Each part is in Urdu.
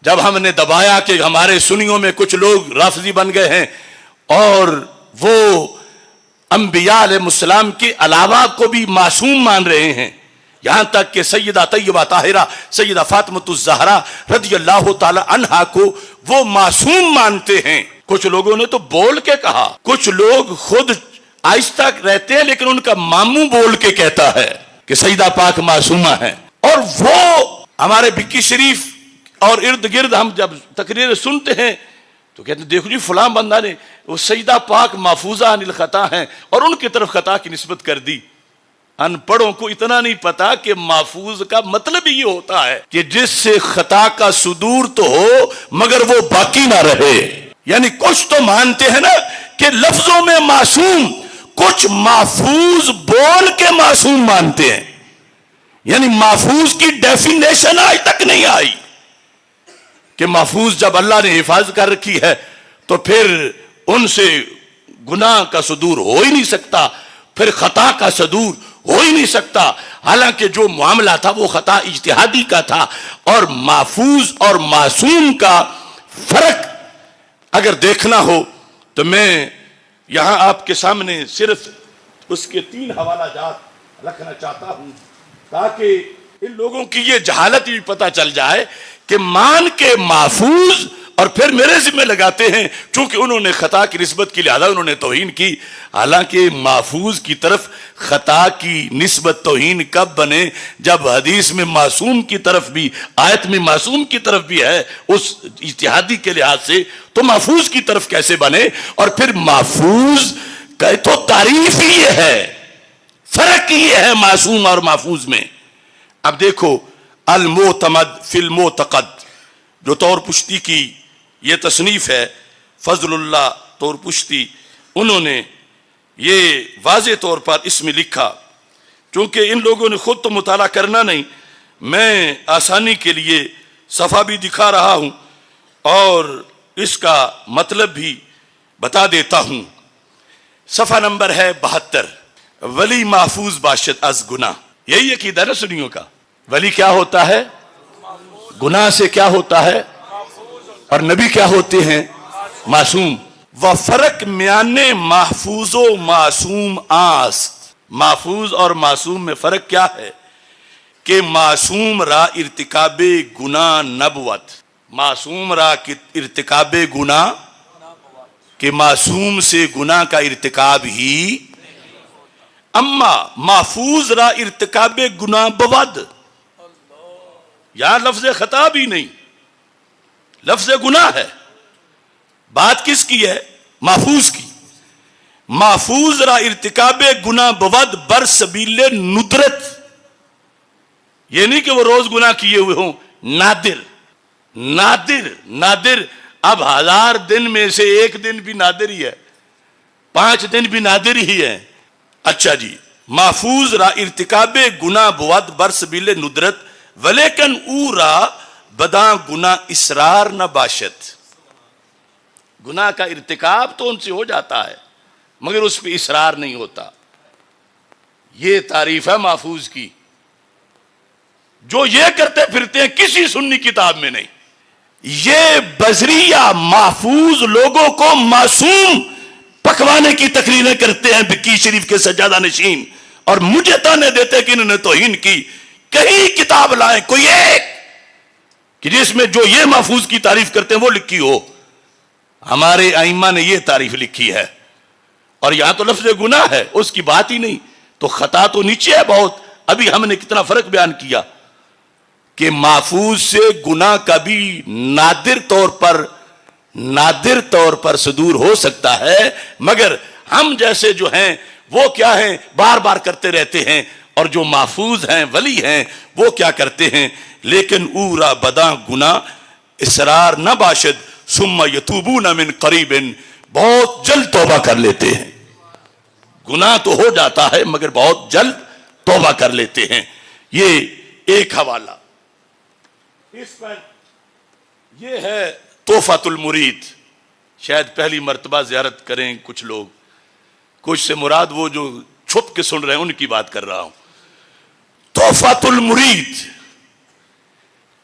جب ہم نے دبایا کہ ہمارے سنیوں میں کچھ لوگ رافضی بن گئے ہیں اور وہ انبیاء علیہ السلام کے علاوہ کو بھی معصوم مان رہے ہیں، یہاں تک کہ سیدہ طیبہ طاہرہ سیدہ فاطمۃ الزہرا رضی اللہ تعالی عنہا کو وہ معصوم مانتے ہیں۔ کچھ لوگوں نے تو بول کے کہا، کچھ لوگ خود آہستہ رہتے ہیں لیکن ان کا ماموں بول کے کہتا ہے کہ سیدہ پاک معصومہ ہے۔ اور وہ ہمارے بکی شریف اور ارد گرد ہم جب تقریر سنتے ہیں تو کہتے ہیں دیکھو جی فلاں بندہ نے وہ سیدہ پاک محفوظہ عن الخطا ہیں اور ان کی طرف خطا کی نسبت کر دی۔ ان پڑھوں کو اتنا نہیں پتا کہ محفوظ کا مطلب یہ ہوتا ہے کہ جس سے خطا کا صدور تو ہو مگر وہ باقی نہ رہے۔ یعنی کچھ تو مانتے ہیں نا کہ لفظوں میں معصوم، کچھ محفوظ بول کے معصوم مانتے ہیں، یعنی محفوظ کی ڈیفینیشن آج تک نہیں آئی کہ محفوظ جب اللہ نے حفاظت کر رکھی ہے تو پھر ان سے گناہ کا صدور ہو ہی نہیں سکتا، پھر خطا کا صدور ہو ہی نہیں سکتا۔ حالانکہ جو معاملہ تھا وہ خطا اجتہادی کا تھا، اور محفوظ اور معصوم کا فرق اگر دیکھنا ہو تو میں یہاں آپ کے سامنے صرف اس کے 3 حوالہ جات رکھنا چاہتا ہوں تاکہ ان لوگوں کی یہ جہالت بھی پتہ چل جائے کہ مان کے محفوظ اور پھر میرے ذمہ لگاتے ہیں چونکہ انہوں نے خطا کی نسبت کی لہذا انہوں نے توہین کی۔ حالانکہ محفوظ کی طرف خطا کی نسبت توہین کب بنے؟ جب حدیث میں معصوم کی طرف بھی، آیت میں معصوم کی طرف بھی ہے اس اجتہادی کے لحاظ سے، تو محفوظ کی طرف کیسے بنے؟ اور پھر محفوظ کا تو تعریف ہی یہ ہے، فرق یہ ہے معصوم اور محفوظ میں۔ اب دیکھو المعتمد فی المعتقد جو طور پشتی کی یہ تصنیف ہے، فضل اللہ طور پشتی، انہوں نے یہ واضح طور پر اس میں لکھا، چونکہ ان لوگوں نے خود تو مطالعہ کرنا نہیں، میں آسانی کے لیے صفحہ بھی دکھا رہا ہوں اور اس کا مطلب بھی بتا دیتا ہوں۔ صفحہ نمبر ہے 72، ولی محفوظ باشد از گناہ۔ یہی عقیدہ نا سنیوں کا، ولی کیا ہوتا ہے؟ گناہ سے کیا ہوتا ہے؟ اور نبی کیا ہوتے ہیں؟ معصوم۔ وفرق میان محفوظ و معصوم است۔ محفوظ اور معصوم میں فرق کیا ہے؟ کہ معصوم را ارتکاب گناہ نبوت، معصوم را ارتکاب گناہ، کہ معصوم سے گناہ کا ارتکاب ہی، اما محفوظ را ارتکاب گناہ بود، یہاں لفظ خطا بھی نہیں، لفظ گناہ ہے۔ بات کس کی ہے؟ محفوظ کی۔ محفوظ را ارتکاب گناہ بود بر سبیل ندرت، یہ نہیں کہ وہ روز گناہ کیے ہوئے ہوں، نادر نادر نادر۔ اب 1000 دن میں سے 1 دن بھی نادر ہی ہے، 5 دن بھی نادر ہی ہے۔ اچھا جی، محفوظ را ارتکاب گناہ بود بر سبیل ندرت ولیکن او را بداں گناہ اسرار نہ باشد۔ گناہ کا ارتکاب تو ان سے ہو جاتا ہے مگر اس پہ اصرار نہیں ہوتا۔ یہ تعریف ہے محفوظ کی، جو یہ کرتے پھرتے ہیں کسی سنی کتاب میں نہیں۔ یہ بزریہ محفوظ لوگوں کو معصوم پکوانے کی تقریریں کرتے ہیں بکی شریف کے سجادہ نشین، اور مجھے تانے دیتے کہ انہوں نے توہین کی۔ کہیں کتاب لائیں کوئی ایک کہ جس میں جو یہ محفوظ کی تعریف کرتے ہیں وہ لکھی ہو۔ ہمارے ائمہ نے یہ تعریف لکھی ہے، اور یہاں تو لفظ گناہ ہے، اس کی بات ہی نہیں، تو خطا تو نیچے ہے بہت۔ ابھی ہم نے کتنا فرق بیان کیا کہ محفوظ سے گناہ کا بھی نادر طور پر صدور ہو سکتا ہے، مگر ہم جیسے جو ہیں وہ کیا ہیں، بار بار کرتے رہتے ہیں، اور جو محفوظ ہیں ولی ہیں وہ کیا کرتے ہیں، لیکن اورا بداں گناہ اسرار نہ باشد ثم یتوبون من قریب، بہت جلد توبہ کر لیتے ہیں۔ گناہ تو ہو جاتا ہے مگر بہت جلد توبہ کر لیتے ہیں۔ یہ ایک حوالہ۔ اس پر یہ ہے تحفۃ المرید، شاید پہلی مرتبہ زیارت کریں کچھ لوگ، کچھ سے مراد وہ جو چھپ کے سن رہے ہیں ان کی بات کر رہا ہوں۔ تحفۃ المرید،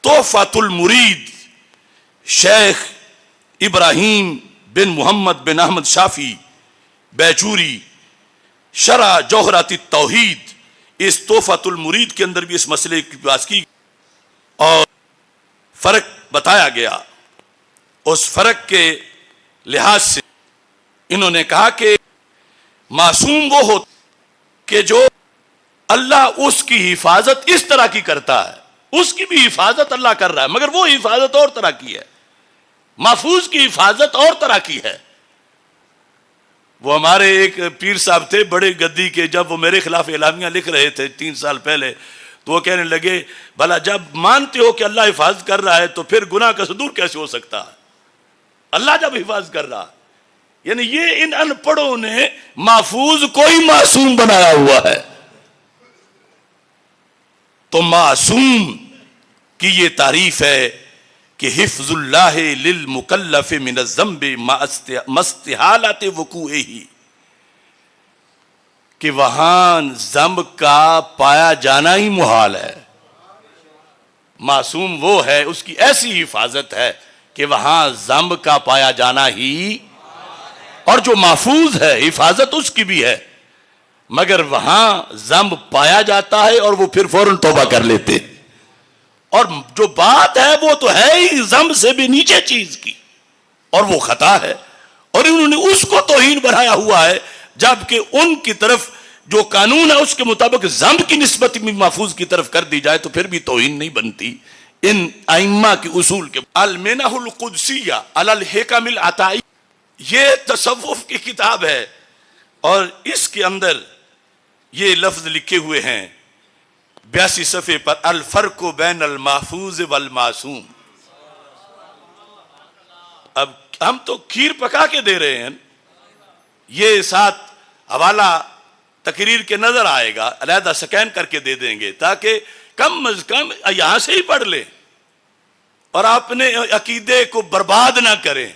تحفۃ المرید شیخ ابراہیم بن محمد بن احمد شافی بیچوری شرح جوہرات التوحید اس تحفۃ المرید کے اندر بھی اس مسئلے کی بات کی اور فرق بتایا گیا. اس فرق کے لحاظ سے انہوں نے کہا کہ معصوم وہ ہوتا کہ جو اللہ اس کی حفاظت اس طرح کی کرتا ہے, اس کی بھی حفاظت اللہ کر رہا ہے مگر وہ حفاظت اور طرح کی ہے, محفوظ کی حفاظت اور طرح کی ہے. وہ ہمارے ایک پیر صاحب تھے بڑے گدی کے, جب وہ میرے خلاف اعلامیہ لکھ رہے تھے 3 سال پہلے, تو وہ کہنے لگے بھلا جب مانتے ہو کہ اللہ حفاظت کر رہا ہے تو پھر گناہ کا صدور کیسے ہو سکتا ہے؟ اللہ جب حفاظت کر رہا, یعنی یہ ان ان پڑھوں نے محفوظ کوئی معصوم بنایا ہوا ہے. تو معصوم کی یہ تعریف ہے کہ حفظ اللہ للمکلف من الذنب مع استحالۃ وقوعہ, کہ وہاں ذنب کا پایا جانا ہی محال ہے. معصوم وہ ہے, اس کی ایسی حفاظت ہے کہ وہاں ذنب کا پایا جانا ہی, اور جو محفوظ ہے حفاظت اس کی بھی ہے مگر وہاں ذنب پایا جاتا ہے اور وہ پھر فوراً توبہ کر لیتے, اور جو بات ہے وہ تو ہے ہی ذنب سے بھی نیچے چیز کی, اور وہ خطا ہے, اور انہوں نے اس کو توہین بنایا ہوا ہے, جبکہ ان کی طرف جو قانون ہے اس کے مطابق ذنب کی نسبت بھی محفوظ کی طرف کر دی جائے تو پھر بھی توہین نہیں بنتی. ان ائمہ کے اصول کے المنہ القدسیہ علی الحکم العطائی, یہ تصوف کی کتاب ہے, اور اس کے اندر یہ لفظ لکھے ہوئے ہیں 82 صفحے پر, الفرق بین المحفوظ والمعصوم. اب ہم تو کھیر پکا کے دے رہے ہیں, یہ ساتھ حوالہ تقریر کے نظر آئے گا, علیحدہ سکین کر کے دے دیں گے تاکہ کم از کم یہاں سے ہی پڑھ لیں اور اپنے عقیدے کو برباد نہ کریں.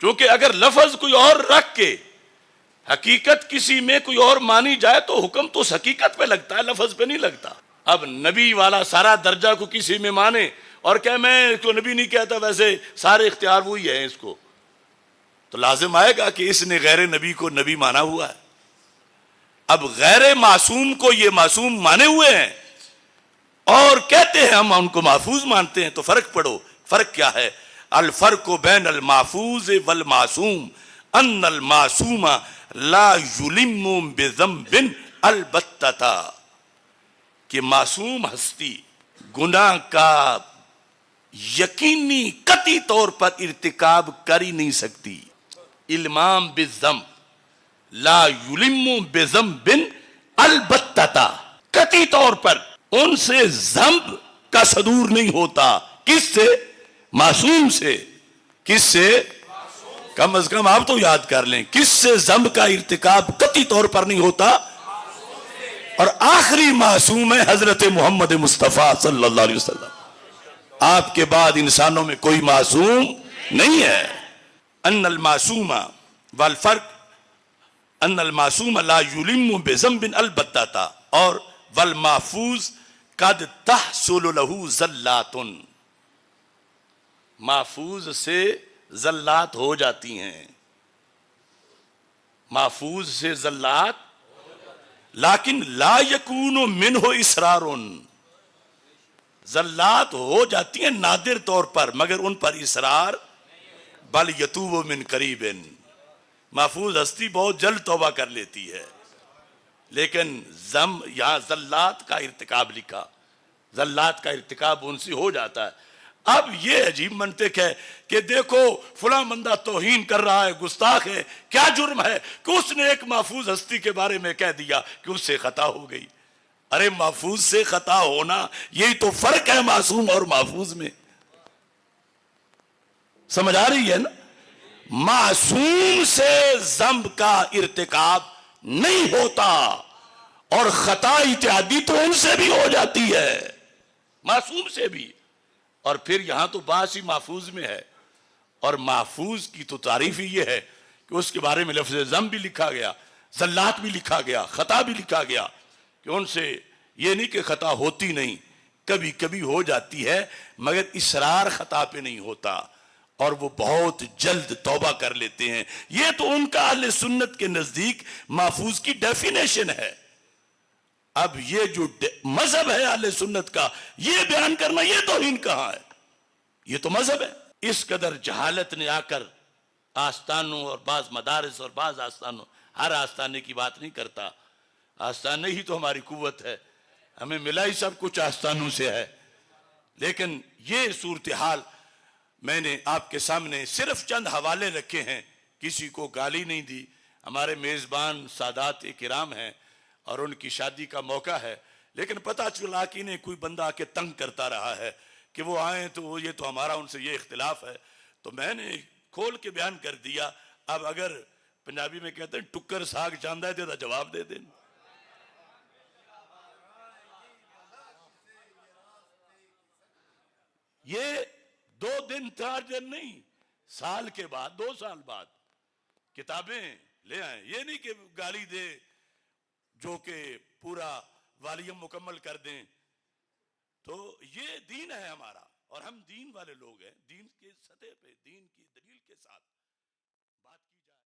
کیونکہ اگر لفظ کوئی اور رکھ کے حقیقت کسی میں کوئی اور مانی جائے تو حکم تو اس حقیقت پہ لگتا ہے, لفظ پہ نہیں لگتا. اب نبی والا سارا درجہ کو کسی میں مانے اور کہ میں تو نبی نہیں کہتا, ویسے سارے اختیار وہی ہیں اس کو, تو لازم آئے گا کہ اس نے غیر نبی کو نبی مانا ہوا ہے. اب غیر معصوم کو یہ معصوم مانے ہوئے ہیں اور کہتے ہیں ہم ان کو محفوظ مانتے ہیں. تو فرق پڑھو, فرق کیا ہے؟ الفرق بین المحفوظ والمعصوم ان المعصوم لا یلم بذنب البتہ, کہ معصوم ہستی گناہ کا یقینی قطعی طور پر ارتکاب کر ہی نہیں سکتی. المام بالذنب لا یلم بذنب البتہ, قطعی طور پر ان سے ذنب کا صدور نہیں ہوتا. کس سے؟ معصوم سے. کس سے؟ کم از کم آپ تو یاد کر لیں, کس سے ذنب کا ارتکاب قطعی طور پر نہیں ہوتا؟ اور آخری معصوم ہے حضرت محمد مصطفیٰ صلی اللہ علیہ وسلم. آپ کے بعد انسانوں میں کوئی معصوم نہیں ہے. ان المعصوم والفرق ان المعصوم لا یلم بذنب البتہ, اور والمحفوظ قد تحصل له زلات, محفوظ سے زلات ہو جاتی ہیں, محفوظ سے زلات, لیکن لا یکون منہ اصرار, زلات ہو جاتی ہیں نادر طور پر مگر ان پر اصرار, بل یتوب من قریب, محفوظ ہستی بہت جلد توبہ کر لیتی ہے. لیکن یہاں زلات کا ارتکاب لکھا, زلات کا ارتکاب ان سے ہو جاتا ہے. اب یہ عجیب منطق ہے کہ دیکھو فلاں بندہ توہین کر رہا ہے, گستاخ ہے, کیا جرم ہے کہ اس نے ایک محفوظ ہستی کے بارے میں کہہ دیا کہ اس سے خطا ہو گئی. ارے محفوظ سے خطا ہونا یہی تو فرق ہے معصوم اور محفوظ میں. سمجھ آ رہی ہے نا؟ معصوم سے ذنب کا ارتکاب نہیں ہوتا اور خطا اتحادی تو ان سے بھی ہو جاتی ہے, معصوم سے بھی. اور پھر یہاں تو بات ہی محفوظ میں ہے, اور محفوظ کی تو تعریف ہی یہ ہے کہ اس کے بارے میں لفظ ذنب بھی لکھا گیا, زلات بھی لکھا گیا, خطا بھی لکھا گیا, کہ ان سے یہ نہیں کہ خطا ہوتی نہیں, کبھی کبھی ہو جاتی ہے مگر اصرار خطا پہ نہیں ہوتا، اور وہ بہت جلد توبہ کر لیتے ہیں۔ یہ تو ان کا اہل سنت کے نزدیک محفوظ کی ڈیفینیشن ہے۔ اب یہ جو مذہب ہے اہل سنت کا، یہ بیان کرنا یہ توہین کہاں ہے؟ یہ تو مذہب ہے۔ اس قدر جہالت نے آ کر آستانوں اور بعض مدارس اور بعض آستانوں، ہر آستانے کی بات نہیں کرتا، آستانے ہی تو ہماری قوت ہے، ہمیں ملا ہی سب کچھ آستانوں سے ہے، لیکن یہ صورتحال میں نے آپ کے سامنے صرف چند حوالے رکھے ہیں، کسی کو گالی نہیں دی۔ ہمارے میزبان سادات کرام ہیں اور ان کی شادی کا موقع ہے، لیکن پتہ چلا کہ انہیں کوئی بندہ آ کے تنگ کرتا رہا ہے کہ وہ آئیں تو یہ تو ہمارا ان سے یہ اختلاف ہے، تو میں نے کھول کے بیان کر دیا۔ اب اگر پنجابی میں کہتے ہیں ٹکر ساگ چاندہ دے تو جواب دے دیں۔ یہ 2 دن 4 دن نہیں، سال کے بعد 2 سال بعد کتابیں لے آئیں، یہ نہیں کہ گالی دے جو کہ پورا والیوم مکمل کر دیں۔ تو یہ دین ہے ہمارا، اور ہم دین والے لوگ ہیں، دین کے سطح پہ دین کی دلیل کے ساتھ بات کی جائے۔